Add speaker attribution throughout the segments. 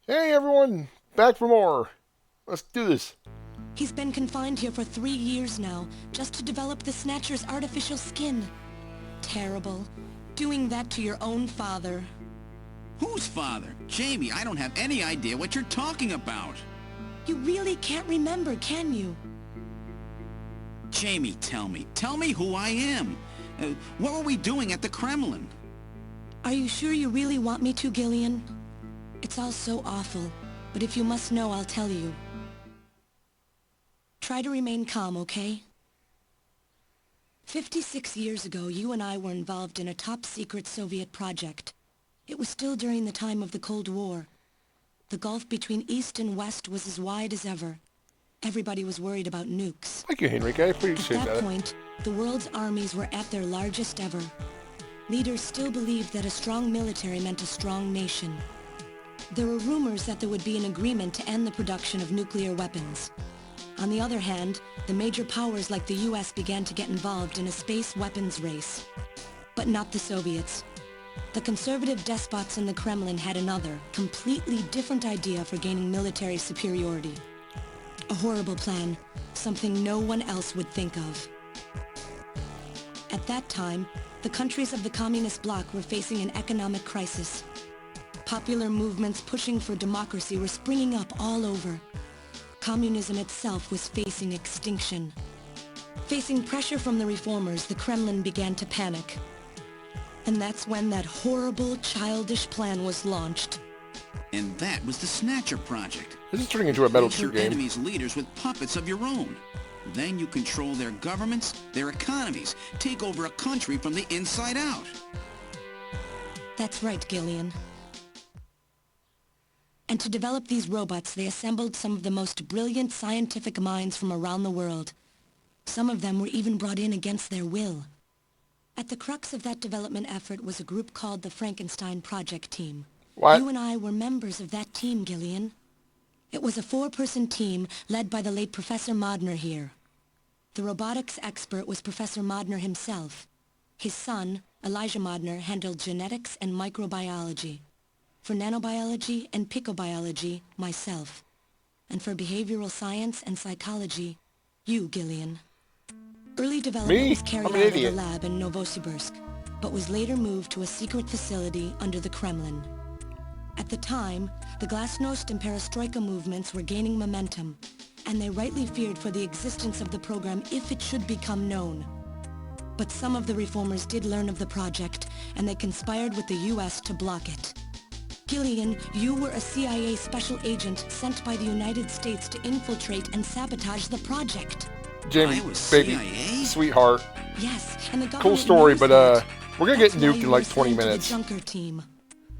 Speaker 1: Hey everyone, back for more. Let's do this.
Speaker 2: He's been confined here for 3 years now, just to develop the Snatcher's artificial skin. Terrible. Doing that to your own father.
Speaker 3: Whose father? Jamie, I don't have any idea what you're talking about.
Speaker 2: You really can't remember, can you?
Speaker 3: Jamie, tell me. Tell me who I am. What were we doing at the Kremlin?
Speaker 2: Are you sure you really want me to, Gillian? It's all so awful, but if you must know, I'll tell you. Try to remain calm, okay? 56 years ago, you and I were involved in a top-secret Soviet project. It was still during the time of the Cold War. The gulf between East and West was as wide as ever. Everybody was worried about nukes.
Speaker 1: Thank you, Henrique. I appreciate
Speaker 2: At that
Speaker 1: that.
Speaker 2: point, the world's armies were at their largest ever. Leaders still believed that a strong military meant a strong nation. There were rumors that there would be an agreement to end the production of nuclear weapons. On the other hand, the major powers like the US began to get involved in a space weapons race. But not the Soviets. The conservative despots in the Kremlin had another, completely different idea for gaining military superiority. A horrible plan, something no one else would think of. At that time, the countries of the communist bloc were facing an economic crisis. Popular movements pushing for democracy were springing up all over. Communism itself was facing extinction. Facing pressure from the reformers, the Kremlin began to panic. And that's when that horrible, childish plan was launched.
Speaker 3: And that was the Snatcher Project.
Speaker 1: This is turning into a Metal
Speaker 3: Make
Speaker 1: Gear
Speaker 3: your
Speaker 1: game.
Speaker 3: enemies leaders with puppets of your own. Then you control their governments, their economies, take over a country from the inside out.
Speaker 2: That's right, Gillian. And to develop these robots, they assembled some of the most brilliant scientific minds from around the world. Some of them were even brought in against their will. At the crux of that development effort was a group called the Frankenstein Project Team.
Speaker 1: What?
Speaker 2: You and I were members of that team, Gillian. It was a 4-person team led by the late Professor Modner here. The robotics expert was Professor Modner himself. His son, Elijah Modner, handled genetics and microbiology. For nanobiology and picobiology, myself. And for behavioral science and psychology, you, Gillian. Early development
Speaker 1: Me?
Speaker 2: was carried
Speaker 1: I'm an
Speaker 2: out at a
Speaker 1: idiot.
Speaker 2: lab in Novosibirsk, but was later moved to a secret facility under the Kremlin. At the time, the Glasnost and Perestroika movements were gaining momentum, and they rightly feared for the existence of the program if it should become known. But some of the reformers did learn of the project, and they conspired with the US to block it. Gillian, you were a CIA special agent sent by the United States to infiltrate and sabotage the project.
Speaker 1: Jamie,
Speaker 3: I was
Speaker 1: baby,
Speaker 3: CIA?
Speaker 1: sweetheart.
Speaker 2: Yes, and the government
Speaker 1: Cool story,
Speaker 2: knows
Speaker 1: but
Speaker 2: that.
Speaker 1: we're gonna get
Speaker 2: That's why
Speaker 1: nuked in
Speaker 2: you
Speaker 1: like
Speaker 2: were
Speaker 1: 20
Speaker 2: sent to
Speaker 1: minutes.
Speaker 2: the Junker team.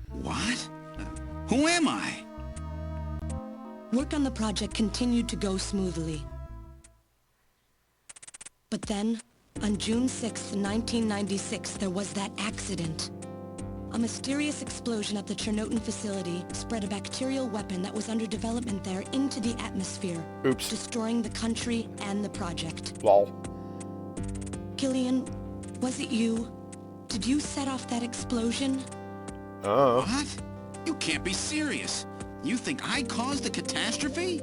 Speaker 3: What? Who am I?
Speaker 2: Work on the project continued to go smoothly. But then, on June 6, 1996, there was that accident. A mysterious explosion at the Chernobyl facility spread a bacterial weapon that was under development there into the atmosphere,
Speaker 1: Oops.
Speaker 2: destroying the country and the project.
Speaker 1: Lol.
Speaker 2: Gillian, was it you? Did you set off that explosion?
Speaker 1: Oh.
Speaker 3: What? You can't be serious. You think I caused the catastrophe?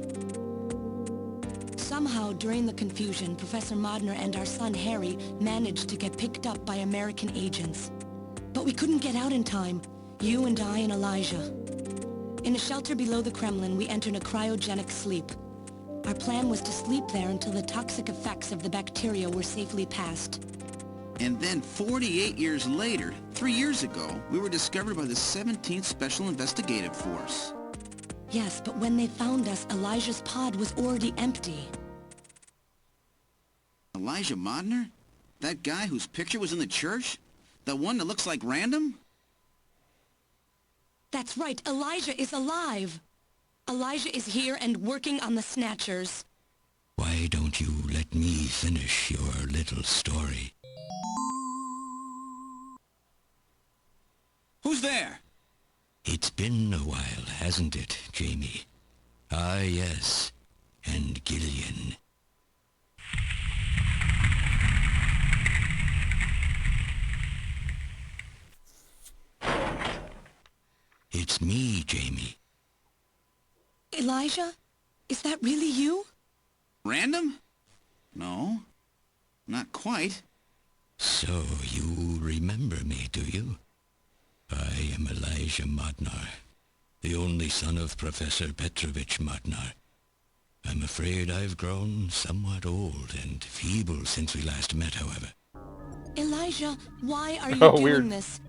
Speaker 2: Somehow, during the confusion, Professor Modner and our son Harry managed to get picked up by American agents. But we couldn't get out in time, you and I and Elijah. In a shelter below the Kremlin, we entered a cryogenic sleep. Our plan was to sleep there until the toxic effects of the bacteria were safely passed.
Speaker 3: And then 48 years later, 3 years ago, we were discovered by the 17th Special Investigative Force.
Speaker 2: Yes, but when they found us, Elijah's pod was already empty.
Speaker 3: Elijah Modner? That guy whose picture was in the church? The one that looks like Random?
Speaker 2: That's right, Elijah is alive! Elijah is here and working on the Snatchers.
Speaker 4: Why don't you let me finish your little story?
Speaker 3: Who's there?
Speaker 4: It's been a while, hasn't it, Jamie? Ah, yes. And Gillian. It's me, Jamie.
Speaker 2: Elijah? Is that really you?
Speaker 3: Random? No, not quite.
Speaker 4: So you remember me, do you? I am Elijah Modnar, the only son of Professor Petrovich Modnar. I'm afraid I've grown somewhat old and feeble since we last met, however.
Speaker 2: Elijah, why are you
Speaker 1: Oh,
Speaker 2: doing
Speaker 1: weird.
Speaker 2: this?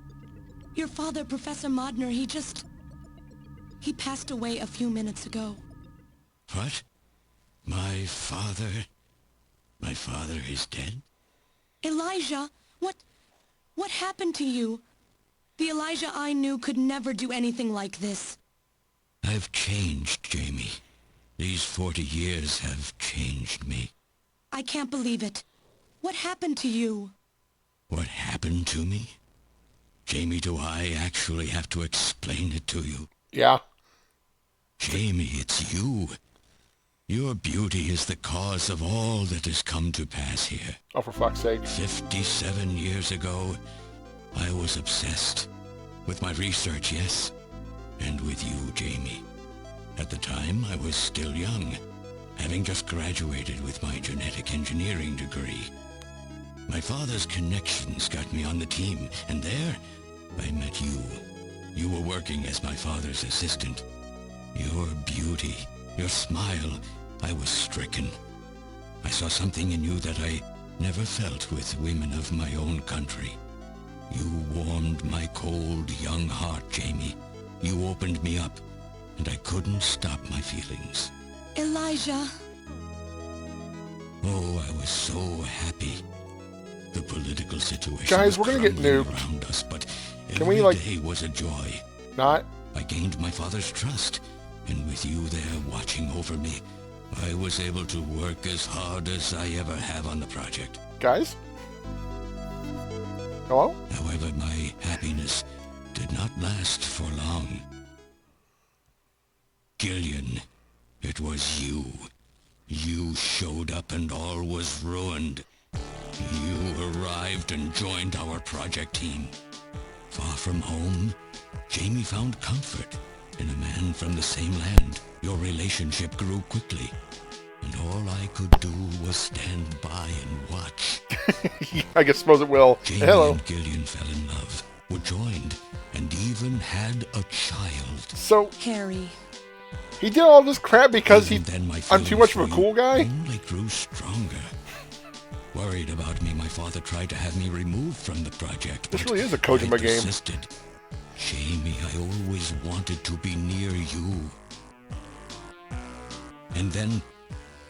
Speaker 2: Your father, Professor Modner, he passed away a few minutes ago.
Speaker 4: What? My father? My father is dead?
Speaker 2: Elijah, what happened to you? The Elijah I knew could never do anything like this.
Speaker 4: I've changed, Jamie. These 40 years have changed me.
Speaker 2: I can't believe it. What happened to you?
Speaker 4: What happened to me? Jamie, do I actually have to explain it to you?
Speaker 1: Yeah.
Speaker 4: Jamie, it's you. Your beauty is the cause of all that has come to pass here.
Speaker 1: Oh, for fuck's sake.
Speaker 4: 57 years ago, I was obsessed. With my research, yes. And with you, Jamie. At the time, I was still young, having just graduated with my genetic engineering degree. My father's connections got me on the team, and there, I met you. You were working as my father's assistant. Your beauty, your smile, I was stricken. I saw something in you that I never felt with women of my own country. You warmed my cold, young heart, Jamie. You opened me up, and I couldn't stop my feelings.
Speaker 2: Elijah.
Speaker 4: Oh, I was so happy. The political situation
Speaker 1: Guys,
Speaker 4: was
Speaker 1: we're gonna get
Speaker 4: crumbling
Speaker 1: nuked.
Speaker 4: around us, but
Speaker 1: Can we,
Speaker 4: every
Speaker 1: like-
Speaker 4: day was a joy.
Speaker 1: Not?
Speaker 4: I gained my father's trust, and with you there watching over me, I was able to work as hard as I ever have on the project.
Speaker 1: Guys? Hello?
Speaker 4: However, my happiness did not last for long. Gillian, it was you. You showed up and all was ruined. You arrived and joined our project team. Far from home, Jamie found comfort in a man from the same land. Your relationship grew quickly, and all I could do was stand by and watch.
Speaker 1: I guess suppose it will.
Speaker 4: Jamie
Speaker 1: Hello.
Speaker 4: and Gillian fell in love, were joined, and even had a child.
Speaker 1: So,
Speaker 2: Harry.
Speaker 1: he did all this crap because
Speaker 4: Even then, my
Speaker 1: I'm too
Speaker 4: feelings
Speaker 1: much of a
Speaker 4: for you
Speaker 1: cool guy?
Speaker 4: only grew stronger. Worried about me, my father tried to have me removed from the project.
Speaker 1: This
Speaker 4: but
Speaker 1: really is a Kojima
Speaker 4: I
Speaker 1: game.
Speaker 4: persisted. Jamie, I always wanted to be near you. And then,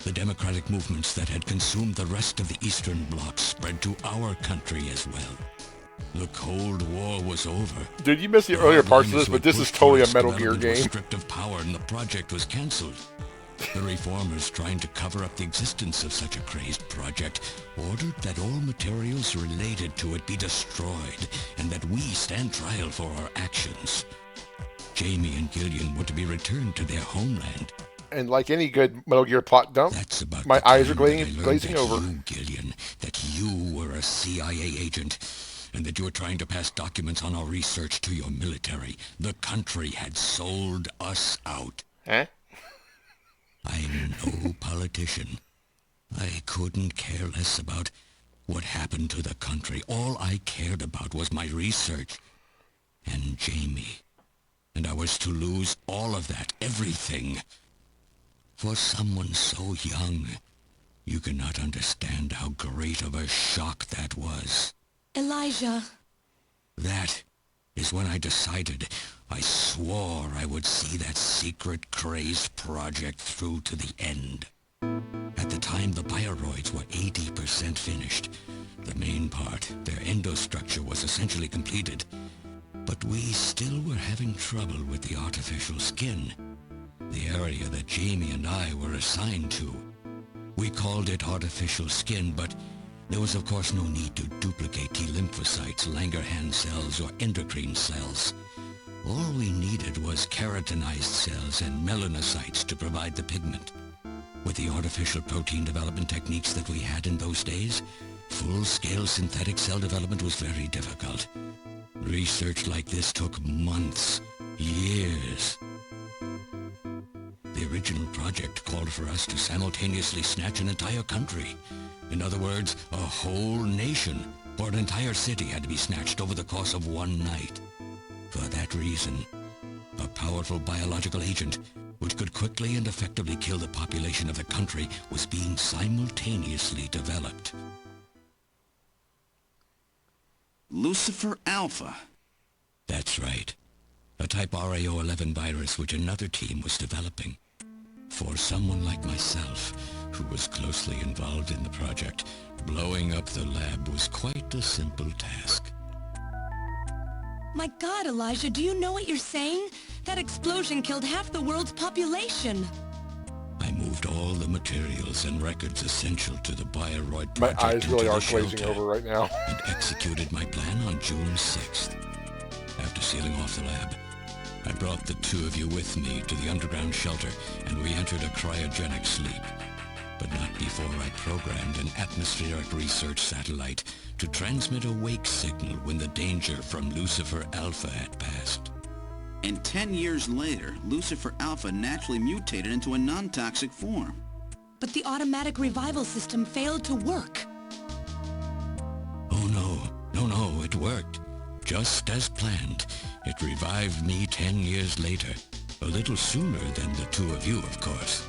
Speaker 4: the democratic movements that had consumed the rest of the Eastern Bloc spread to our country as well. The Cold War was over.
Speaker 1: Dude, you missed the earlier parts of this, but this is totally a Metal Gear game.
Speaker 4: Stripped of power and the project was cancelled. The reformers, trying to cover up the existence of such a crazed project, ordered that all materials related to it be destroyed and that we stand trial for our actions. Jamie and Gillian were to be returned to their homeland.
Speaker 1: And like any good Metal Gear plot dump,
Speaker 4: That's about
Speaker 1: my
Speaker 4: the
Speaker 1: eyes are
Speaker 4: time that I learned
Speaker 1: glazing
Speaker 4: that
Speaker 1: over.
Speaker 4: You, Gillian, that you were a CIA agent, and that you were trying to pass documents on our research to your military. The country had sold us out.
Speaker 1: Huh?
Speaker 4: I'm no politician. I couldn't care less about what happened to the country. All I cared about was my research and Jamie. And I was to lose all of that, everything. For someone so young, you cannot understand how great of a shock that was.
Speaker 2: Elijah.
Speaker 4: That is when I decided, I swore I would see that secret, crazed project through to the end. At the time, the bioroids were 80% finished. The main part, their endostructure, was essentially completed. But we still were having trouble with the artificial skin, the area that Jamie and I were assigned to. We called it artificial skin, but there was of course no need to duplicate T lymphocytes, Langerhans cells, or endocrine cells. All we needed was keratinized cells and melanocytes to provide the pigment. With the artificial protein development techniques that we had in those days, full-scale synthetic cell development was very difficult. Research like this took months, years. The project called for us to simultaneously snatch an entire country. In other words, a whole nation, or an entire city had to be snatched over the course of one night. For that reason, a powerful biological agent which could quickly and effectively kill the population of the country was being simultaneously developed.
Speaker 3: Lucifer Alpha.
Speaker 4: That's right. A type RAO11 virus which another team was developing. For someone like myself, who was closely involved in the project, blowing up the lab was quite a simple task.
Speaker 2: My God, Elijah, do you know what you're saying? That explosion killed half the world's population.
Speaker 4: I moved all the materials and records essential to the Bioroid
Speaker 1: My
Speaker 4: project
Speaker 1: eyes really
Speaker 4: into
Speaker 1: are
Speaker 4: the
Speaker 1: glazing
Speaker 4: shelter
Speaker 1: over right now.
Speaker 4: and executed my plan on June 6th. After sealing off the lab, I brought the two of you with me to the underground shelter, and we entered a cryogenic sleep. But not before I programmed an atmospheric research satellite to transmit a wake signal when the danger from Lucifer Alpha had passed.
Speaker 3: And 10 years later, Lucifer Alpha naturally mutated into a non-toxic form.
Speaker 2: But the automatic revival system failed to work.
Speaker 4: Oh no, it worked. Just as planned. It revived me 10 years later. A little sooner than the two of you, of course.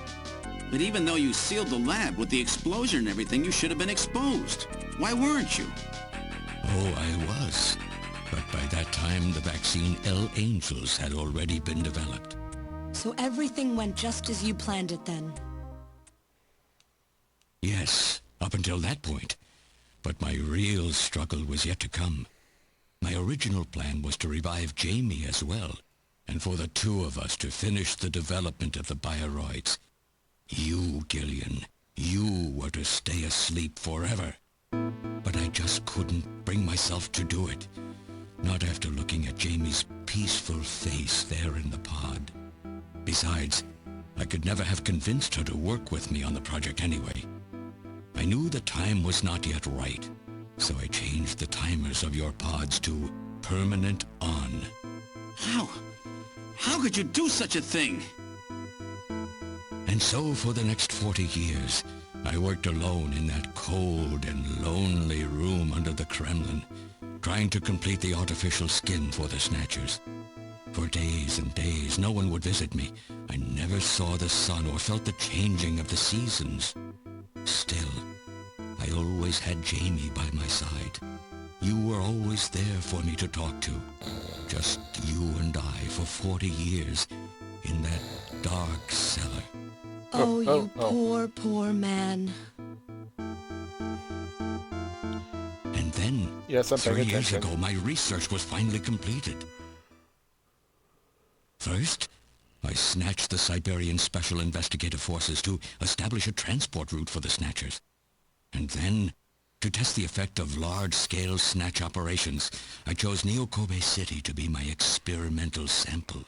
Speaker 3: But even though you sealed the lab with the explosion and everything, you should have been exposed. Why weren't you?
Speaker 4: Oh, I was. But by that time, the vaccine L Angels had already been developed.
Speaker 2: So everything went just as you planned it then.
Speaker 4: Yes, up until that point. But my real struggle was yet to come. My original plan was to revive Jamie as well, and for the two of us to finish the development of the Bioroids. You, Gillian, you were to stay asleep forever. But I just couldn't bring myself to do it. Not after looking at Jamie's peaceful face there in the pod. Besides, I could never have convinced her to work with me on the project anyway. I knew the time was not yet right, so I changed the timers of your pods to permanent on.
Speaker 3: How? How could you do such a thing?
Speaker 4: And so for the next 40 years, I worked alone in that cold and lonely room under the Kremlin, trying to complete the artificial skin for the Snatchers. For days and days, no one would visit me. I never saw the sun or felt the changing of the seasons. Still, I always had Jamie by my side. You were always there for me to talk to. Just you and I for 40 years in that dark cellar.
Speaker 2: Oh, you poor, poor man.
Speaker 4: And then,
Speaker 1: Yes, I'm paying
Speaker 4: 3 years
Speaker 1: attention.
Speaker 4: ago, my research was finally completed. First, I snatched the Siberian Special Investigative Forces to establish a transport route for the Snatchers. And then, to test the effect of large-scale snatch operations, I chose Neokobe City to be my experimental sample.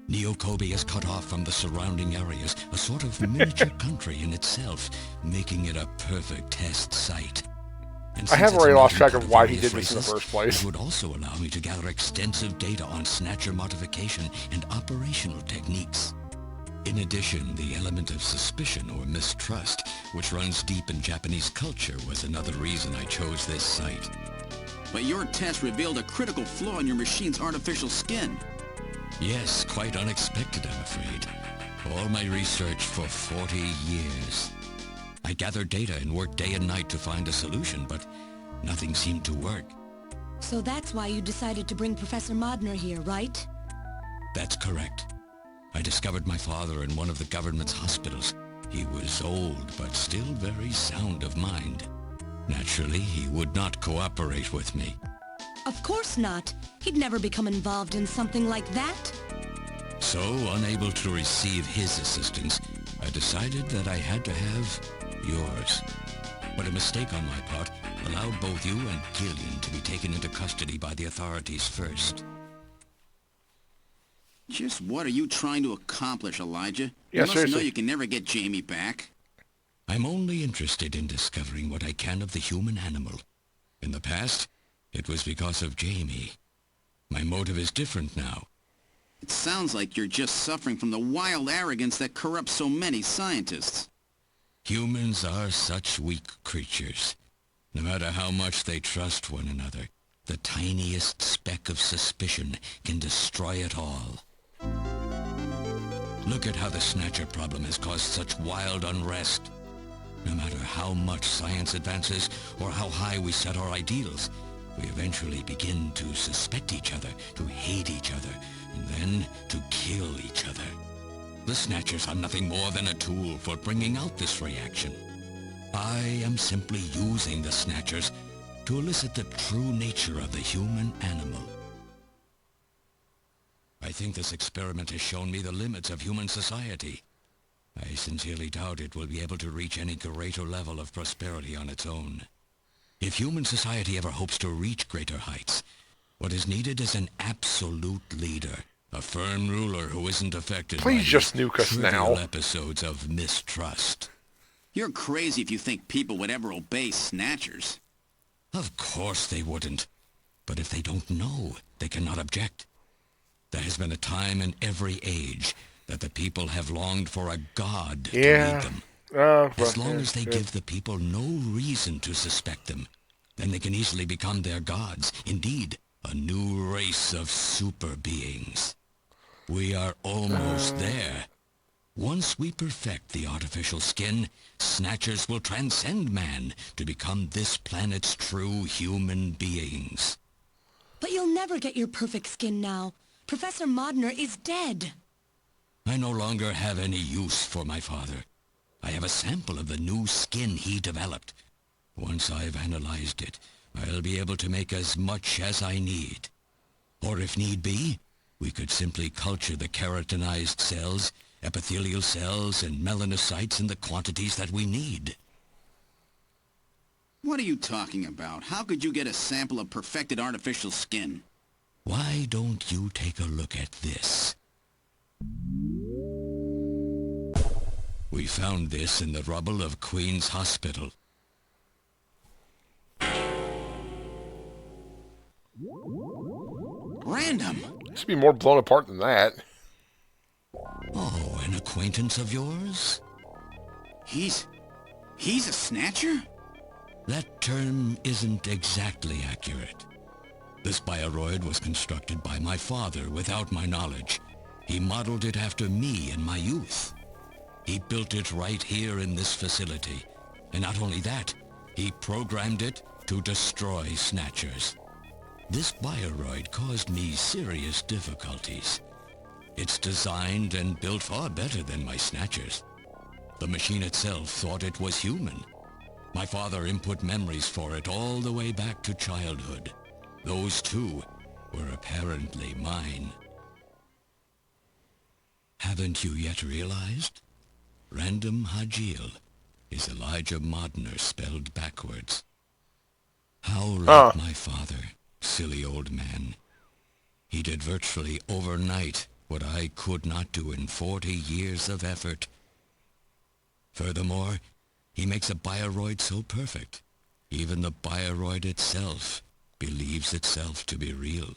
Speaker 4: Neokobe is cut off from the surrounding areas, a sort of miniature country in itself, making it a perfect test site. And
Speaker 1: I have
Speaker 4: since it's
Speaker 1: already
Speaker 4: a
Speaker 1: lost
Speaker 4: melting
Speaker 1: track
Speaker 4: pot
Speaker 1: of why he
Speaker 4: various
Speaker 1: did this in the
Speaker 4: races,
Speaker 1: first place.
Speaker 4: It would also allow me to gather extensive data on Snatcher modification and operational techniques. In addition, the element of suspicion or mistrust, which runs deep in Japanese culture, was another reason I chose this site.
Speaker 3: But your test revealed a critical flaw in your machine's artificial skin.
Speaker 4: Yes, quite unexpected, I'm afraid. All my research for 40 years. I gathered data and worked day and night to find a solution, but nothing seemed to work.
Speaker 2: So that's why you decided to bring Professor Modner here, right?
Speaker 4: That's correct. I discovered my father in one of the government's hospitals. He was old, but still very sound of mind. Naturally, he would not cooperate with me.
Speaker 2: Of course not. He'd never become involved in something like that.
Speaker 4: So, unable to receive his assistance, I decided that I had to have yours. But a mistake on my part allowed both you and Gillian to be taken into custody by the authorities first.
Speaker 3: Just what are you trying to accomplish, Elijah?
Speaker 1: Yeah,
Speaker 3: You must know
Speaker 1: seriously.
Speaker 3: you can never get Jamie back.
Speaker 4: I'm only interested in discovering what I can of the human animal. In the past, it was because of Jamie. My motive is different now.
Speaker 3: It sounds like you're just suffering from the wild arrogance that corrupts so many scientists.
Speaker 4: Humans are such weak creatures. No matter how much they trust one another, the tiniest speck of suspicion can destroy it all. Look at how the Snatcher problem has caused such wild unrest. No matter how much science advances or how high we set our ideals, we eventually begin to suspect each other, to hate each other, and then to kill each other. The Snatchers are nothing more than a tool for bringing out this reaction. I am simply using the Snatchers to elicit the true nature of the human animal. I think this experiment has shown me the limits of human society. I sincerely doubt it will be able to reach any greater level of prosperity on its own. If human society ever hopes to reach greater heights, what is needed is an absolute leader, a firm ruler who isn't affected by
Speaker 1: Please just
Speaker 4: these
Speaker 1: nuke us
Speaker 4: trivial
Speaker 1: now.
Speaker 4: episodes of mistrust.
Speaker 3: You're crazy if you think people would ever obey Snatchers.
Speaker 4: Of course they wouldn't. But if they don't know, they cannot object. There has been a time in every age that the people have longed for a god to lead them. As long as they give the people no reason to suspect them, then they can easily become their gods. Indeed, a new race of super beings. We are almost there. Once we perfect the artificial skin, Snatchers will transcend man to become this planet's true human beings.
Speaker 2: But you'll never get your perfect skin now. Professor Modner is dead.
Speaker 4: I no longer have any use for my father. I have a sample of the new skin he developed. Once I've analyzed it, I'll be able to make as much as I need. Or if need be, we could simply culture the keratinized cells, epithelial cells, and melanocytes in the quantities that we need.
Speaker 3: What are you talking about? How could you get a sample of perfected artificial skin?
Speaker 4: Why don't you take a look at this? We found this in the rubble of Queen's Hospital.
Speaker 3: Random!
Speaker 1: This should be more blown apart than that.
Speaker 4: Oh, an acquaintance of yours?
Speaker 3: He's a Snatcher?
Speaker 4: That term isn't exactly accurate. This bioroid was constructed by my father without my knowledge. He modeled it after me in my youth. He built it right here in this facility. And not only that, he programmed it to destroy Snatchers. This bioroid caused me serious difficulties. It's designed and built far better than my Snatchers. The machine itself thought it was human. My father input memories for it all the way back to childhood. Those too were apparently mine. Haven't you yet realized? Random Hajil is Elijah Modner spelled backwards. How like my father, silly old man. He did virtually overnight what I could not do in 40 years of effort. Furthermore, he makes a bioroid so perfect, even the bioroid itself believes itself to be real.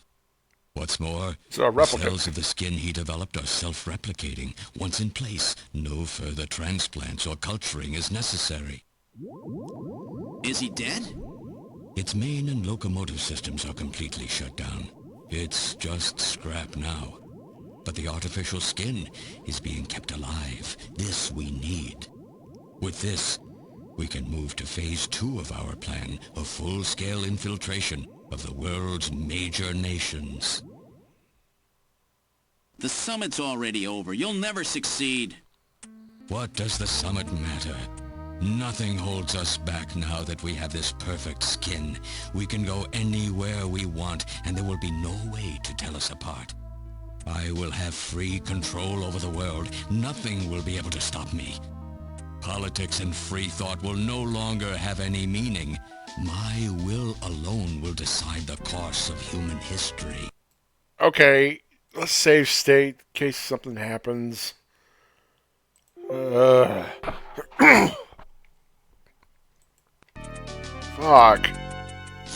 Speaker 4: What's more,
Speaker 1: So a
Speaker 4: the
Speaker 1: replicant.
Speaker 4: cells of the skin he developed are self-replicating. Once in place, no further transplants or culturing is necessary.
Speaker 3: Is he dead?
Speaker 4: Its main and locomotive systems are completely shut down. It's just scrap now. But the artificial skin is being kept alive. This we need. With this, we can move to phase 2 of our plan of full-scale infiltration of the world's major nations.
Speaker 3: The summit's already over. You'll never succeed.
Speaker 4: What does the summit matter? Nothing holds us back now that we have this perfect skin. We can go anywhere we want, and there will be no way to tell us apart. I will have free control over the world. Nothing will be able to stop me. Politics and free thought will no longer have any meaning. My will alone will decide the course of human history.
Speaker 1: Okay, let's save state in case something happens. Fuck.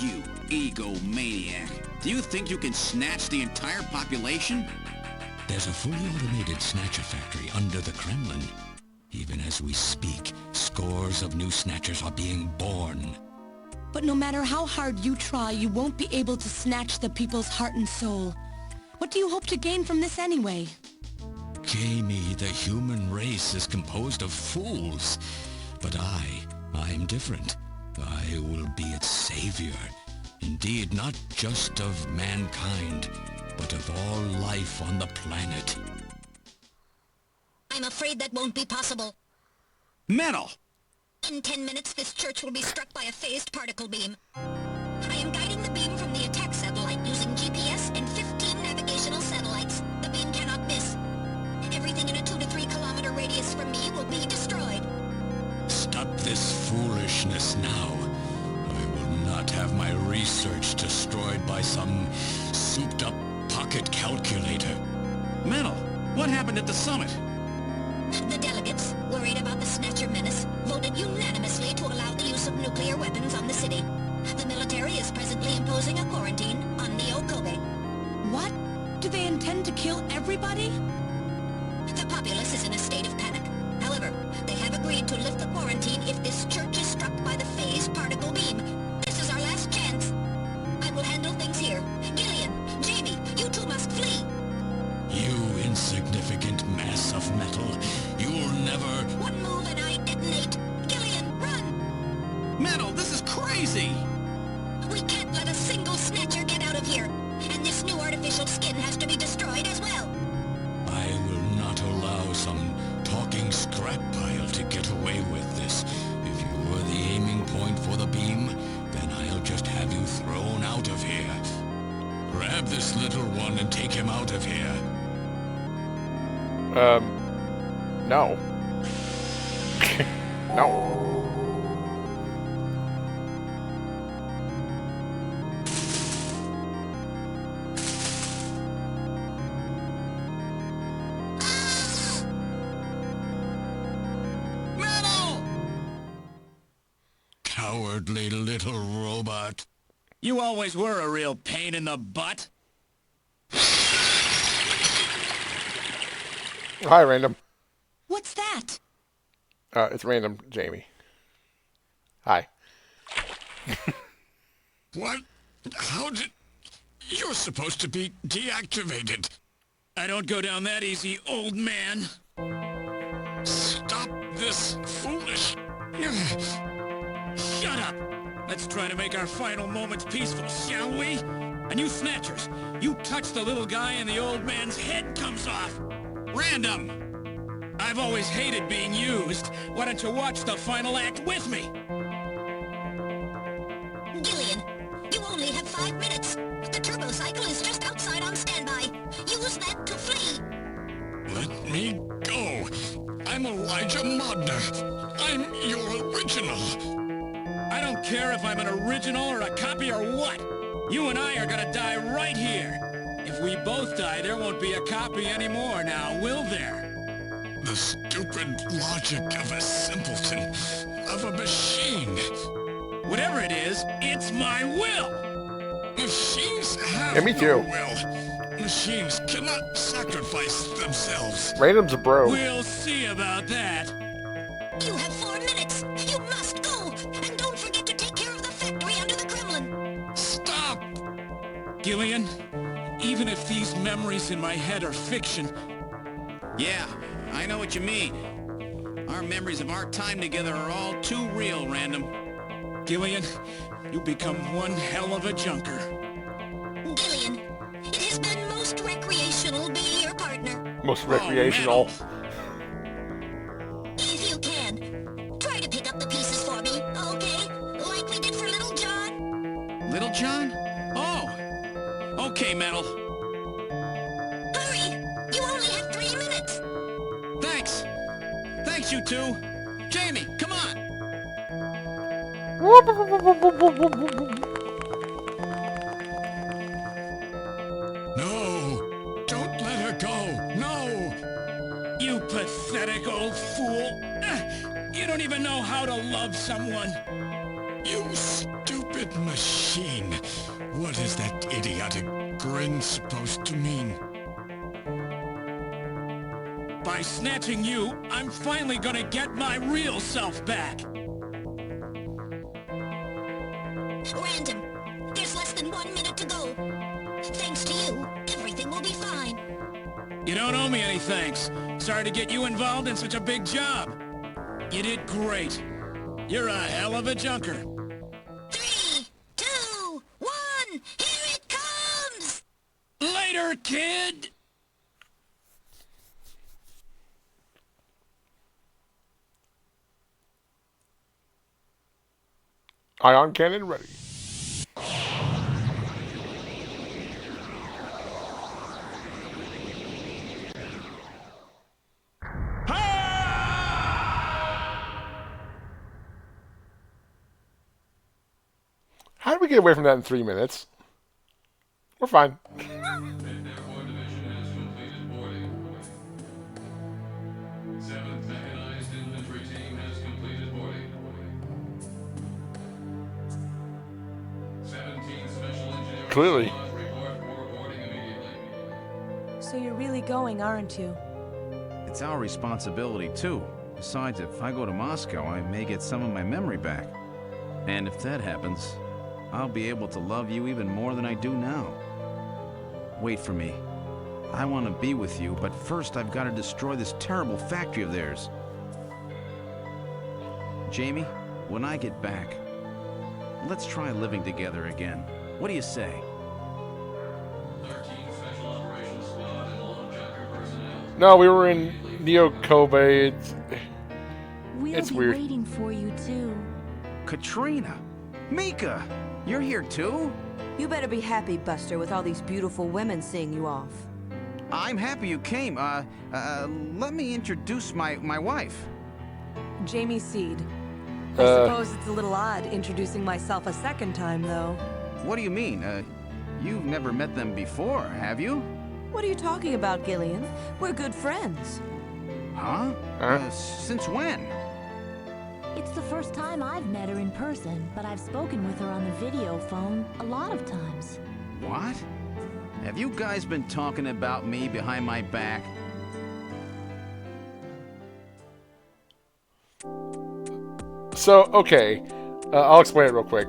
Speaker 3: You egomaniac. Do you think you can snatch the entire population?
Speaker 4: There's a fully automated Snatcher factory under the Kremlin. Even as we speak, scores of new Snatchers are being born.
Speaker 2: But no matter how hard you try, you won't be able to snatch the people's heart and soul. What do you hope to gain from this anyway?
Speaker 4: Jamie, the human race is composed of fools. But I'm different. I will be its savior. Indeed, not just of mankind, but of all life on the planet.
Speaker 5: I'm afraid that won't be possible.
Speaker 3: Metal!
Speaker 5: In 10 minutes, this church will be struck by a phased particle beam. I am guiding the beam from the attack satellite using GPS and 15 navigational satellites. The beam cannot miss. Everything in a 2 to 3 kilometer radius from me will be destroyed.
Speaker 4: Stop this foolishness now. I will not have my research destroyed by some souped-up pocket calculator.
Speaker 3: Metal, what happened at the summit?
Speaker 5: The delegates, worried about the Snatcher menace, voted unanimously to allow the use of nuclear weapons on the city. The military is presently imposing a quarantine on Neo-Kobe.
Speaker 2: What? Do they intend to kill everybody?
Speaker 5: The populace is in a state of panic. However, they have agreed to lift the quarantine if this church is struck by the phased particle beam. This is our last chance. I will handle things here. Gillian, Jamie, you two must flee.
Speaker 4: You insignificant mass of metal. You'll never...
Speaker 5: One move and I detonate. Gillian, run!
Speaker 3: Metal, this is crazy!
Speaker 5: We can't let a single Snatcher get out of here. And this new artificial skin has to be destroyed as well.
Speaker 4: I will not allow some talking scrap pile to get away with this. If you were the aiming point for the beam, then I'll just have you thrown out of here. Grab this little one and take him out of here.
Speaker 1: No. No.
Speaker 3: Metal!
Speaker 4: Cowardly little robot.
Speaker 3: You always were a real pain in the butt.
Speaker 1: Hi, Random.
Speaker 2: What's that?
Speaker 1: It's Random, Jamie. Hi.
Speaker 4: What? How did... You're supposed to be deactivated.
Speaker 3: I don't go down that easy, old man.
Speaker 4: Stop this foolish...
Speaker 3: Shut up! Let's try to make our final moments peaceful, shall we? And you Snatchers, you touch the little guy and the old man's head comes off. Random! I've always hated being used. Why don't you watch the final act with me?
Speaker 5: Gillian, you only have 5 minutes. The turbo cycle is just outside on standby. Use that to flee.
Speaker 4: Let me go. I'm Elijah Modner. I'm your original.
Speaker 3: I don't care if I'm an original or a copy or what. You and I are gonna die right here. If we both die, there won't be a copy anymore now, will there?
Speaker 4: The stupid logic of a simpleton, of a machine.
Speaker 3: Whatever it is, it's my will!
Speaker 4: Machines have
Speaker 1: Yeah, me too.
Speaker 4: no will. Machines cannot sacrifice themselves.
Speaker 1: Random's a bro.
Speaker 3: We'll see about that.
Speaker 5: You have 4 minutes. You must go. And don't forget to take care of the factory under the Kremlin.
Speaker 4: Stop!
Speaker 3: Gillian, even if these memories in my head are fiction... Yeah, I know what you mean. Our memories of our time together are all too real, Random. Gillian, you become one hell of a junker.
Speaker 5: Gillian, it has been most recreational being your partner.
Speaker 1: Most recreational.
Speaker 5: If you can, try to pick up the pieces for me, okay? Like we did for Little John.
Speaker 3: Little John? Oh! Okay, Metal.
Speaker 5: Hurry! You only have 3 minutes.
Speaker 3: Thanks. Thanks, you two. Jamie, come on.
Speaker 4: No! Don't let her go! No!
Speaker 3: You pathetic old fool. You don't even know how to love someone.
Speaker 4: You stupid machine! What is that idiotic grin supposed to mean?
Speaker 3: By snatching you, I'm finally gonna get my real self back.
Speaker 5: Random. There's less than 1 minute to go. Thanks to you, everything will be fine.
Speaker 3: You don't owe me any thanks. Sorry to get you involved in such a big job. You did great. You're a hell of a junker.
Speaker 5: 3, 2, 1, here it comes!
Speaker 3: Later, kid!
Speaker 1: Ion cannon ready. How did we get away from that in 3 minutes? We're fine. Clearly.
Speaker 2: So you're really going, aren't you?
Speaker 6: It's our responsibility, too. Besides, if I go to Moscow, I may get some of my memory back. And if that happens, I'll be able to love you even more than I do now. Wait for me. I want to be with you, but first I've got to destroy this terrible factory of theirs. Jamie, when I get back, let's try living together again. What do you say?
Speaker 7: 13 Special Operations Squad and all Junker personnel.
Speaker 1: No, we were in Neo Kobe.
Speaker 8: We'll
Speaker 1: It's
Speaker 8: be
Speaker 1: weird.
Speaker 8: waiting for you too.
Speaker 6: Katrina! Mika! You're here too?
Speaker 9: You better be happy, Buster, with all these beautiful women seeing you off.
Speaker 6: I'm happy you came. Let me introduce my wife.
Speaker 2: Jamie Seed. I
Speaker 1: Uh.
Speaker 2: suppose it's a little odd introducing myself a second time, though.
Speaker 6: What do you mean? You've never met them before, have you?
Speaker 9: What are you talking about, Gillian? We're good friends.
Speaker 6: Huh?
Speaker 1: Huh?
Speaker 6: Since when?
Speaker 8: It's the first time I've met her in person, but I've spoken with her on the video phone a lot of times.
Speaker 6: What? Have you guys been talking about me behind my back?
Speaker 1: So, okay. I'll explain it real quick.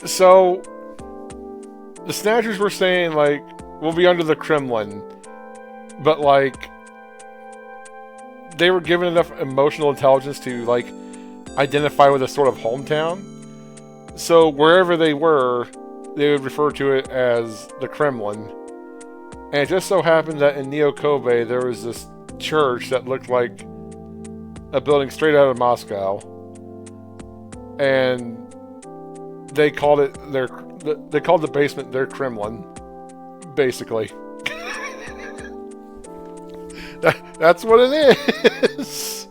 Speaker 1: So, the Snatchers were saying, like, we'll be under the Kremlin. But, like, they were given enough emotional intelligence to, like, identify with a sort of hometown. So, wherever they were, they would refer to it as the Kremlin. And it just so happened that in Neo Kobe, there was this church that looked like a building straight out of Moscow. And they called it they called the basement their Kremlin, basically. That's what it is.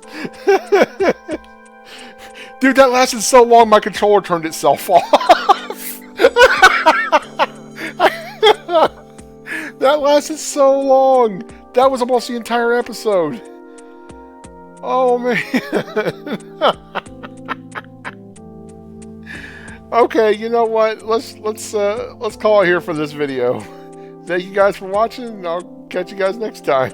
Speaker 1: Dude, that lasted so long my controller turned itself off. That lasted so long. That was almost the entire episode. Oh man. Okay, you know what? Let's call it here for this video. Thank you guys for watching, and I'll catch you guys next time.